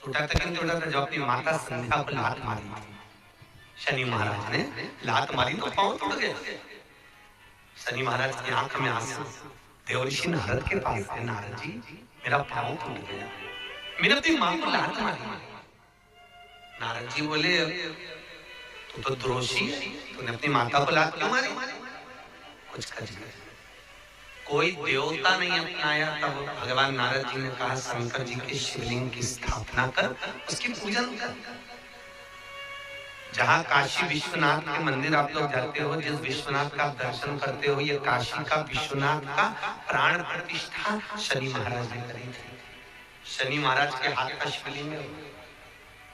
टूटा था क्यों टूटा था? जो अपनी माता संध्या को लात मारी थी, शनि महाराज ने लात मारी तो पांव टूट गया। शनि महाराज की आंख में आंसू, देवर्षि नारद के पास है, नारद जी मेरा पांव टूट गया, मैंने अपनी मां को लात मारी। नारद जी बोले तू तो द्रोही है, तूने अपनी माता को लात क्यों मारी? कुछ कर कोई देवता नहीं अपनाया। तब भगवान नारद जी ने कहा शंकर जी के शिवलिंग की स्थापना कर, उसकी पूजन कर। जहाँ काशी विश्वनाथ के मंदिर आप लोग जाते हो, जिस विश्वनाथ का दर्शन करते हो, ये काशी का विश्वनाथ का प्राण प्रतिष्ठा शनि महाराज ने करी थी। शनि महाराज के हाथ का शिवलिंग है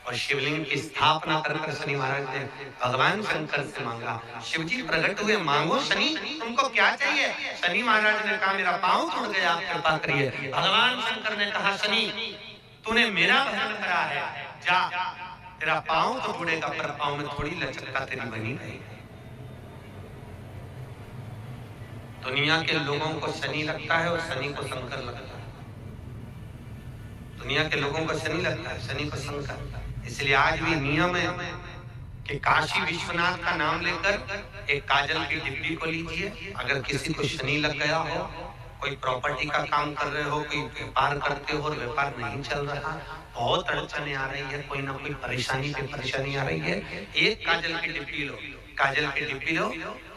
और शिवलिंग की स्थापना कर शनि महाराज ने भगवान शंकर से मांगा। शिव जी प्रकट हुए, मांगो शनि तुमको क्या चाहिए? शनि महाराज ने कहा मेरा पांव टूट गया, आप कृपा करिए। भगवान शंकर ने कहा शनि तूने मेरा भजन करा है, जा तेरा पांव तो टूटेगा पर पांव में थोड़ी लचकता तेरी बनी रहेगी। दुनिया के लोगों को शनि लगता है और शनि को शंकर लगता है। दुनिया के लोगों को शनि लगता है, शनि को शंकर। इसलिए आज भी नियम है कि काशी विश्वनाथ का नाम लेकर एक काजल की डिब्बी को लीजिए। अगर किसी को शनि लग गया हो, कोई प्रॉपर्टी का काम कर रहे हो, कोई व्यापार करते हो और व्यापार नहीं चल रहा, बहुत अड़चने आ रही है, कोई ना कोई परेशानी पे परेशानी आ रही है, एक काजल की डिब्बी लो, काजल की डिब्बी लो,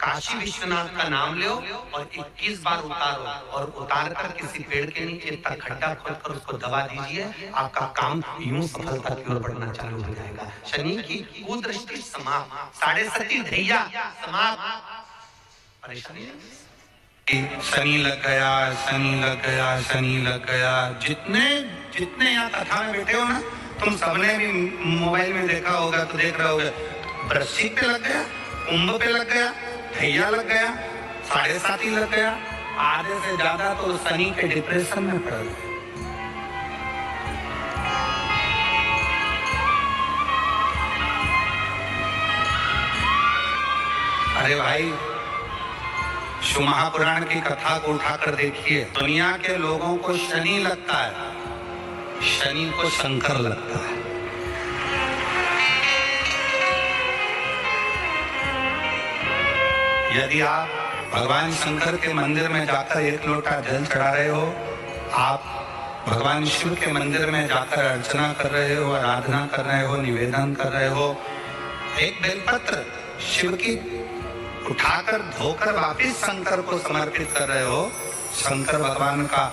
काशी विश्वनाथ का नाम लो और 21 बार उतारो और उतार कर किसी पेड़ के नीचे तक खड्डा खोदकर उसको दबा दीजिए। आपका काम यूं सफलता की ओर बढ़ना चालू हो जाएगा। शनि की कुदृष्टि समाप्त, 7.5 ढैया समाप्त, परेशानी शनि लग गया, शनि लग गया, शनि लग गया। जितने जितने यहाँ कथा में बैठे हो ना, तुम सबने भी मोबाइल में देखा होगा तो देख रहे होगे, वृश्चिक पे लग गया, कुंभ पे लग गया, ढैया लग गया, 7.5 लग गया, आधे से ज्यादा तो शनि के डिप्रेशन में पड़ गए। अरे भाई शिव महापुराण की कथा को उठाकर देखिए, दुनिया के लोगों को शनि लगता है, शनि को शंकर लगता है। यदि आप भगवान शंकर के मंदिर में जाकर 1 लोटा जल चढ़ा रहे हो, आप भगवान शिव के मंदिर में जाकर अर्चना कर रहे हो, आराधना कर रहे हो, निवेदन कर रहे हो, एक बेलपत्र शिव की उठाकर धोकर वापिस शंकर को समर्पित कर रहे हो, शंकर भगवान का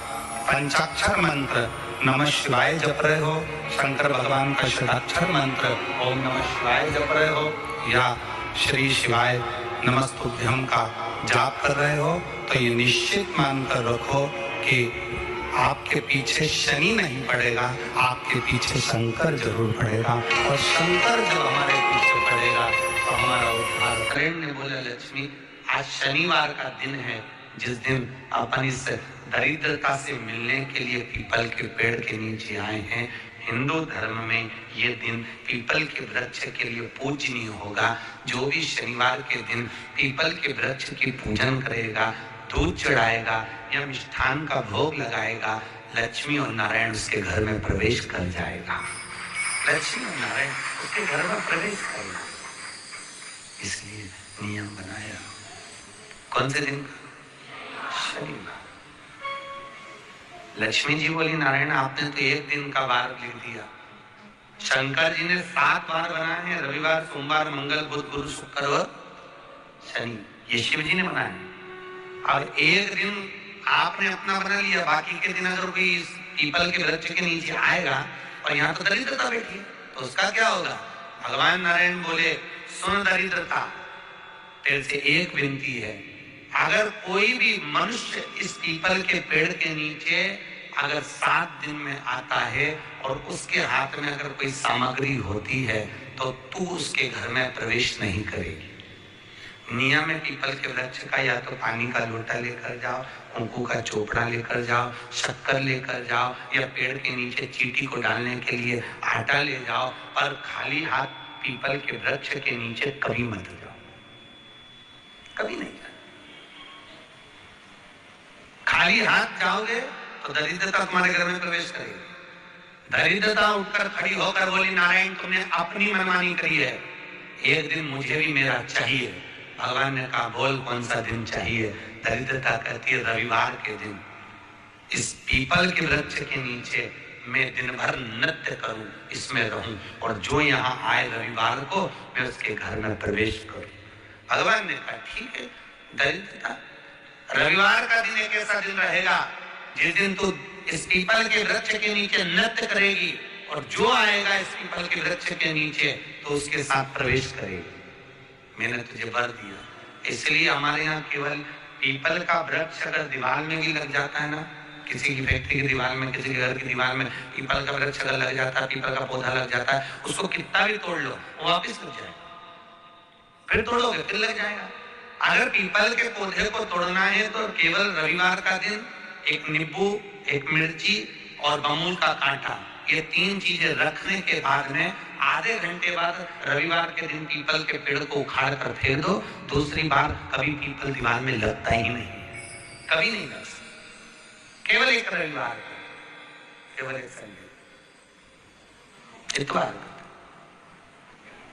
पंचाक्षर मंत्र नमः शिवाय जप रहे हो, शंकर भगवान का षडाक्षर मंत्र ओम नमः शिवाय जप रहे हो, या श्री शिवाय नमस्तुभ्यम का जाप कर रहे हो, तो ये निश्चित मानकर रखो कि आपके पीछे शनि नहीं पड़ेगा, आपके पीछे शंकर जरूर पड़ेगा। और शंकर जब हमारे पीछे पड़ेगा तो हमारा उद्धार। प्रेम ने बोला लक्ष्मी आज शनिवार का दिन है, जिस दिन अपन इस दरिद्रता से मिलने के लिए पीपल के पेड़ के नीचे आए हैं। हिंदू धर्म में ये दिन पीपल के वृक्ष के लिए पूजनीय होगा। जो भी शनिवार के दिन पीपल के वृक्ष की पूजन करेगा, दूध चढ़ाएगा या मिष्ठान का भोग लगाएगा, लक्ष्मी और नारायण उसके घर में प्रवेश कर जाएगा। लक्ष्मी और नारायण उसके घर में प्रवेश करेगा। इसलिए नियम बनाया। कौन से दिन? शनिवार। लक्ष्मी जी बोली नारायण आपने तो एक दिन का वार लिख दिया। शंकर जी ने 7 वार बनाए हैं, रविवार, सोमवार, मंगल, बुध, गुरु, शुक्र और शनि, ये शिव जी ने बनाए। और एक दिन आपने अपना बना लिया, बाकी के दिन अगर कोई पीपल के वृक्ष के नीचे आएगा और यहाँ तो दरिद्रता बैठी है तो उसका क्या होगा? भगवान नारायण बोले सुन दरिद्रता, तेरे से एक विनती है, अगर कोई भी मनुष्य इस पीपल के पेड़ के नीचे अगर 7 दिन में आता है और उसके हाथ में अगर कोई सामग्री होती है तो तू उसके घर में प्रवेश नहीं करेगी। नियम है पीपल के वृक्ष का, या तो पानी का लोटा लेकर जाओ, कुंकू का चोपड़ा लेकर जाओ, शक्कर लेकर जाओ, या पेड़ के नीचे चींटी को डालने के लिए आटा ले जाओ, पर खाली हाथ पीपल के वृक्ष के नीचे कभी मत जाओ, कभी नहीं जाओ। खाली हाथ जाओगे तो दरिद्रता तुम्हारे घर में प्रवेश करेगी। दरिद्रता उठकर खड़ी होकर बोली, नारायण तुमने अपनी मनमानी करी है, एक दिन मुझे भी मेरा चाहिए। भगवान ने कहा, बोल कौन सा दिन चाहिए? दरिद्रता कहती है, रविवार के दिन इस पीपल के वृक्ष के नीचे मैं दिन भर नृत्य करूं, इसमें रहूं, और जो यहाँ आए रविवार को मैं उसके घर में प्रवेश करूं। भगवान ने कहा, ठीक है। दरिद्रता, रविवार का दिन एक ऐसा दिन रहेगा जिस दिन तू इस पीपल के वृक्ष के नीचे नृत्य करेगी, और जो आएगा इस पीपल के वृक्ष के नीचे तो उसके साथ प्रवेश करेगी। मैंने तुझे वर दिया। इसलिए हमारे यहाँ केवल पीपल का वृक्ष अगर दीवार में भी लग जाता है ना, किसी की फैक्ट्री की दीवार में, किसी के घर की दीवार में पीपल का वृक्ष अगर लग जाता है, पीपल का पौधा लग जाता है, उसको कितना भी तोड़ लो वो वापिस लग जाएगा। फिर तोड़ोगे फिर लग जाएगा। अगर पीपल के पौधे को तोड़ना है तो केवल रविवार का दिन एक नींबू, एक मिर्ची और बमूल का कांटा, ये 3 चीजें रखने के बाद में आधे घंटे बाद रविवार के दिन पीपल के पेड़ को उखाड़ कर फेंक दो। दूसरी बार कभी पीपल दीवार में लगता ही नहीं, कभी नहीं लग सकता। केवल एक रविवार, केवल एक संडे, इतवार।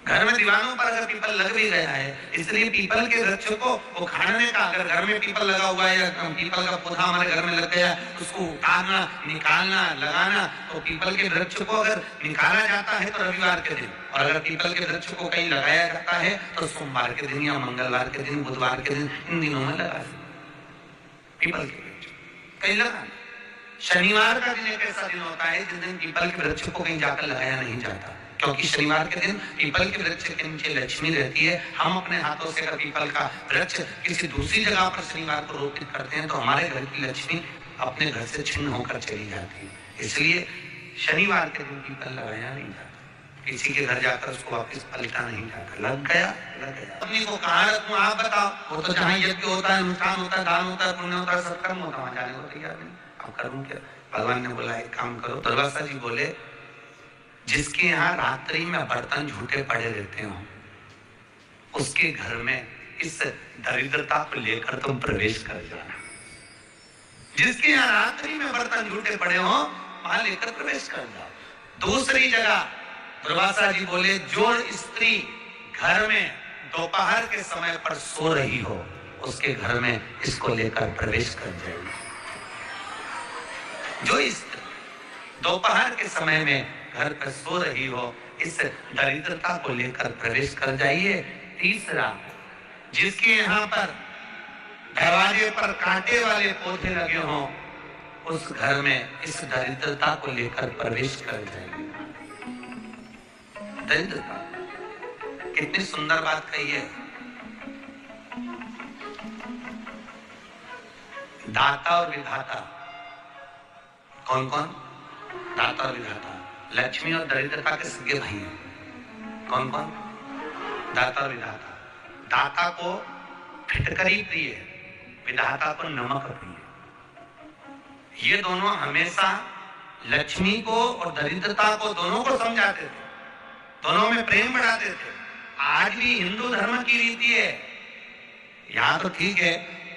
घर में दीवानों पर अगर पीपल लग भी गया है, इसलिए पीपल के वृक्ष को उखाड़ने का, अगर घर में पीपल लगा हुआ है या पीपल का पौधा हमारे घर में लग गया, उसको उतारना, निकालना, लगाना, तो पीपल के वृक्ष को अगर निकाला जाता है तो रविवार के दिन, और अगर पीपल के वृक्ष को कहीं लगाया जाता है तो सोमवार के दिन या मंगलवार के दिन, बुधवार के दिन, इन दिनों में लगा पीपल के वृक्ष कहीं लगाना। शनिवार का दिन एक ऐसा दिन होता है जिस दिन पीपल के वृक्ष को कहीं जाकर लगाया नहीं जाता, क्योंकि शनिवार के दिन पीपल के वृक्ष के नीचे लक्ष्मी रहती है। हम अपने हाथों से अगर पीपल का वृक्ष किसी दूसरी जगह पर शनिवार को रोपित करते हैं तो हमारे घर की लक्ष्मी अपने घर से छिन्न होकर चली जाती है। इसलिए शनिवार के दिन पीपल लगाया नहीं जाता, किसी के घर जाकर उसको वापस पलटा नहीं जाता। लग गया, लग गया। अपनी को कहाँ रखूं आप बताओ? वो तो जहाँ यज्ञ होता है, अनुष्ठान होता है, दान होता है, पुण्य होता है, सत्कर्म होता है, वहां जाने को तैयार नहीं। अब करूं क्या? भगवान ने बोला एक काम करो। दुर्वासा जी बोले, जिसके यहाँ रात्रि में बर्तन झूठे पड़े रहते हो, उसके घर में इस दरिद्रता को लेकर तुम प्रवेश कर जाना। जिसके यहाँ रात्रि में बर्तन झूठे पड़े हो, वहां लेकर प्रवेश कर जाओ। दूसरी जगह दुर्वासा जी बोले, जो स्त्री घर में दोपहर के समय पर सो रही हो, उसके घर में इसको लेकर प्रवेश कर जाएगी। जो स्त्री दोपहर के समय में घर पर सो रही हो, इस दरिद्रता को लेकर प्रवेश कर जाइए। तीसरा, जिसके यहाँ पर दरवाजे पर कांटे वाले पौधे लगे हों, उस घर में इस दरिद्रता को लेकर प्रवेश कर जाइए। दरिद्रता, कितनी सुंदर बात कही है। दाता और विधाता, कौन कौन? दाता और विधाता। लक्ष्मी और दरिद्रता के सगे भाई हैं। कौन कौन? दाता और विधाता। दाता को फिटकरी प्रिय, विधाता को नमक प्रिय। ये दोनों हमेशा लक्ष्मी को और दरिद्रता को, दोनों को समझाते थे, दोनों में प्रेम बढ़ाते थे। आज भी हिंदू धर्म की रीति है। यहाँ तो ठीक है,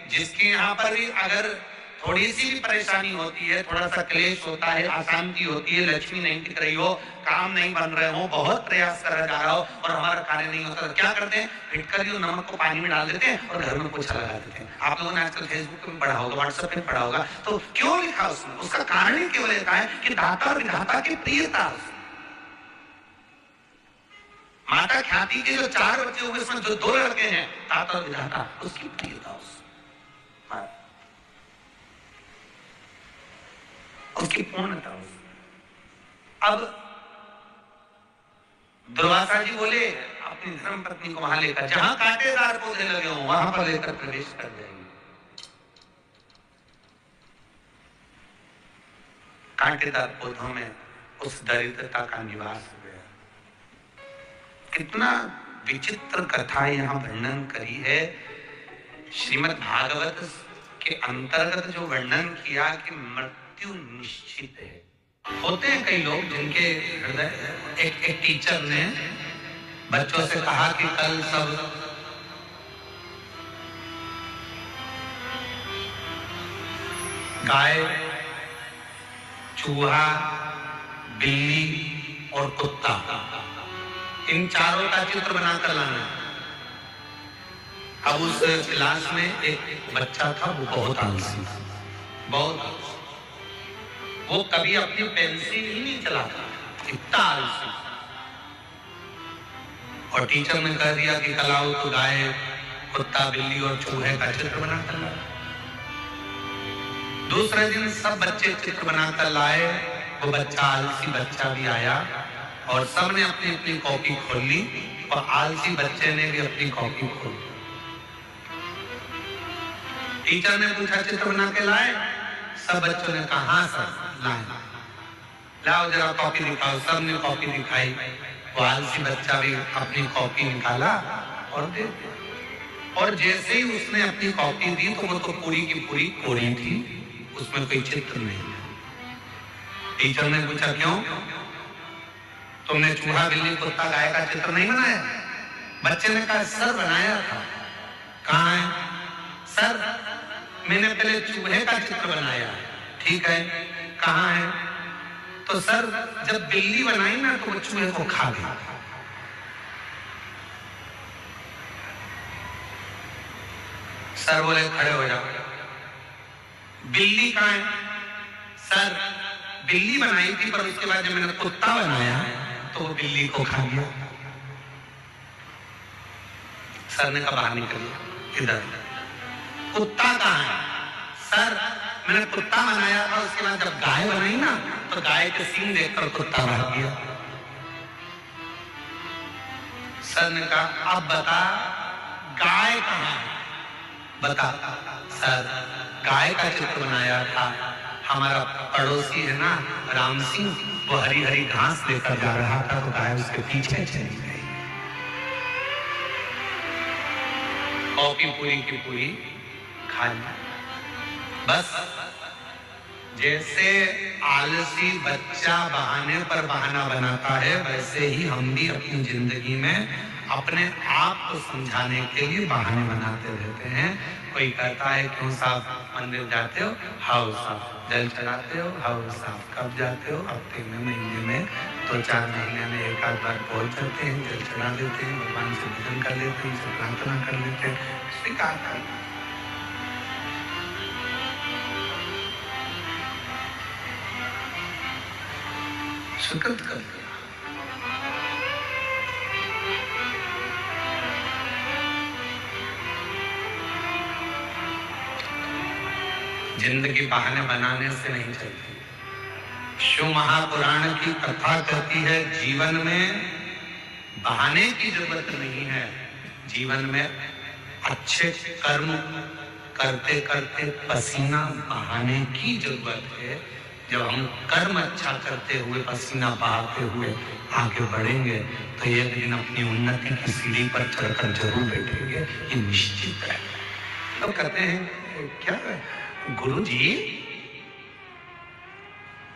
जिसके यहाँ पर भी अगर थोड़ी सी भी परेशानी होती है, थोड़ा सा क्लेश होता है, अशांति होती है, लक्ष्मी नहीं टिक रही हो, काम नहीं बन रहे हो, बहुत प्रयास कर जा रहा हो और हमारा कार्य नहीं होता, तो क्या करते हैं? फिटकरी और नमक को पानी में डाल देते हैं और घर में पोछा लगा देते हैं। आप लोगों ने आजकल फेसबुक पे पढ़ा होगा, व्हाट्सएप पे पढ़ा होगा, तो क्यों लिखा उसमें? उसका कारण ही केवल रहता है कि दाता और विधाता की प्रियता। माता ख्याति के जो 4 बच्चे हुए, उसमें जो 2 लड़के हैं, दाता और विधाता, उसकी प्रियता, उसकी पूर्णता। अब दुर्वासा जी बोले अपनी धर्म पत्नी को वहां लेकर, जहां कांटेदार पौधे लगे हों, वहां पर लेकर प्रवेश कर जाएंगे। कांटेदार पौधों में उस दरिद्रता का निवास हो गया। कितना विचित्र कथा यहाँ वर्णन करी है। श्रीमद् भागवत के अंतर्गत जो वर्णन किया कि मृत्यु निश्चित है। होते हैं कई लोग जिनके हृदय, एक टीचर ने बच्चों से कहा कि कल सब गाय, चूहा, बिल्ली और कुत्ता, इन चारों का चित्र बनाकर लाना। अब उस क्लास में एक बच्चा था, वो बहुत आलसी, बहुत आलसी। वो कभी अपनी पेंसिल ही नहीं चलाता, इतना आलसी। और टीचर ने कह दिया कि कलाओ तो गाय, कुत्ता, बिल्ली और चूहे का चित्र बनाकर लाए। दूसरे दिन सब बच्चे चित्र बनाकर लाए। वो बच्चा, आलसी बच्चा भी आया और सबने अपनी अपनी कॉपी खोल ली और आलसी बच्चे ने भी अपनी कॉपी खोली। टीचर ने पूछा चित्र बना के लाए? सब बच्चों ने कहा हाँ सर लाए। लाओ जरा कॉपी दिखाओ। सबने कॉपी दिखाई। वो आलसी बच्चा भी अपनी कॉपी निकाला और दे दिया। और जैसे ही उसने अपनी कॉपी दी तो वो तो पूरी की पूरी कोरी थी, उसमें कोई चित्र नहीं। टीचर ने पूछा क्यों? तुमने चूहा, बिल्ली, कुत्ता, गाय का चित्र नहीं बनाया? बच्चे ने कहा सर बनाया था। कहाँ है? सर मैंने पहले चूहे का चित्र बनाया। ठीक है, कहाँ है? तो सर जब बिल्ली बनाई ना तो वो चूहे को खा गई। सर बोले खड़े हो जाओ। बिल्ली कहाँ है? सर बिल्ली बनाई थी पर उसके बाद जब मैंने कुत्ता बनाया तो वो बिल्ली को खा गया। सर ने कहा बाहर निकलिए, इधर। कुत्ता कहाँ है? सर मैंने कुत्ता बनाया था, उसके बाद जब गाय बनाई ना तो गाय के सींग देखकर कुत्ता भाग गया। सर ने कहा अब बता गाय कहाँ है? बता। सर गाय का चित्र बनाया था, हमारा पड़ोसी है ना राम सिंह, वो हरी हरी घास लेकर जा रहा था तो गाय उसके पीछे चली गई। कॉपी पूरी की पूरी खा ली। बस जैसे आलसी बच्चा बहाने पर बहाना बनाता है, वैसे ही हम भी अपनी जिंदगी में अपने आप को समझाने के लिए बहाने बनाते रहते हैं। कोई कहता है क्यों साहब मंदिर जाते हो? हाउ साहब। जल चढ़ाते हो? हाउ साहब। कब जाते हो? हफ्ते में, महीने में, तो 4 महीने में एक आध बार पहुंच जाते हैं, जल चढ़ा देते हैं, भगवान से भजन कर लेते हैं, से प्रार्थना कर लेते हैं, स्वीकार कर। सुकृत कर लिया। जिंदगी बहाने बनाने से नहीं चलती। शिव महापुराण की कथा कहती है जीवन में बहाने की जरूरत नहीं है। जीवन में अच्छे कर्म करते करते पसीना बहाने की जरूरत है। जब हम कर्म अच्छा करते हुए, पसीना बहाते हुए आगे बढ़ेंगे तो एक दिन अपनी उन्नति की सीढ़ी पर चढ़कर जरूर बैठेंगे, ये निश्चित है। तो कहते हैं क्या गुरु जी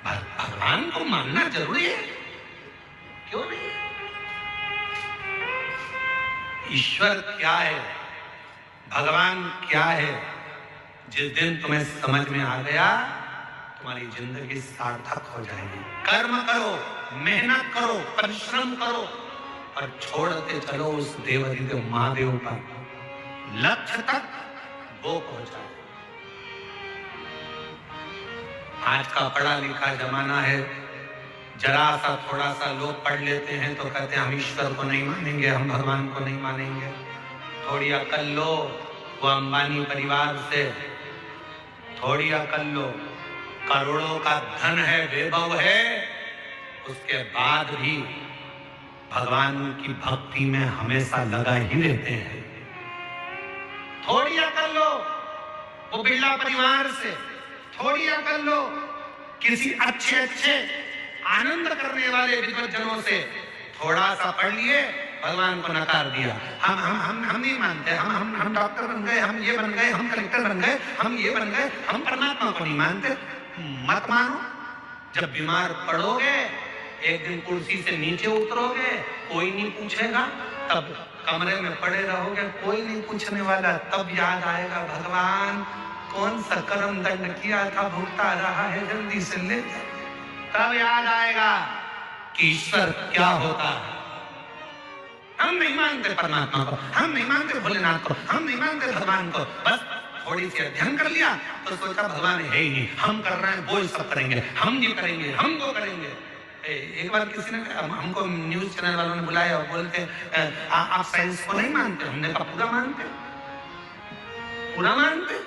भगवान को मानना जरूरी है? क्यों नहीं? ईश्वर क्या है, भगवान क्या है, जिस दिन तुम्हें समझ में आ गया तुम्हारी जिंदगी सार्थक हो जाएगी। कर्म करो, मेहनत करो, परिश्रम करो और छोड़ते चलो उस देवाधिदेव महादेव पर, लक्ष्य तक वो पहुंचाए। आज का पढ़ा लिखा जमाना है, जरा सा थोड़ा सा लोग पढ़ लेते हैं तो कहते हैं हम ईश्वर को नहीं मानेंगे, हम भगवान को नहीं मानेंगे। थोड़ी अकल लो, वो अंबानी परिवार से थोड़ी अकल लो, करोड़ों का धन है, वैभव है, उसके बाद भी भगवान की भक्ति में हमेशा लगा ही रहते हैं। थोड़ी अकल लो वो बिरला परिवार से, थोड़ी अकल लो किसी अच्छे अच्छे आनंद करने वाले विद्वज्जनों से। थोड़ा सा पढ़ लिए, भगवान को नकार दिया, हम नहीं मानते, हम डॉक्टर बन गए, हम ये बन गए, हम कलेक्टर बन गए, हम ये बन गए, हम परमात्मा को नहीं मानते। मत मानो। जब बीमार पड़ोगे, एक दिन कुर्सी से नीचे उतरोगे, कोई नहीं पूछेगा, तब कमरे में पड़े रहोगे, कोई नहीं पूछने वाला, तब याद आएगा भगवान कौन सा कर्म दंड किया था, भुगता रहा है, जल्दी से ले। तब याद आएगा कि ईश्वर क्या होता है। हम नहीं मानते परमात्मा को, हम नहीं मानते भोलेनाथ को, हम नहीं मानते भगवान को। बस थोड़ी सी अध्ययन कर लिया तो सोचा भगवान है ही नहीं, हम कर रहे हैं वो ही सब करेंगे, हम ये करेंगे, हम वो करेंगे। एक बार किसी ने हमको न्यूज चैनल वालों ने बुलाया और बोलते आप साइंस को नहीं मानते। हमने कहा पूरा मानते, पूरा मानते।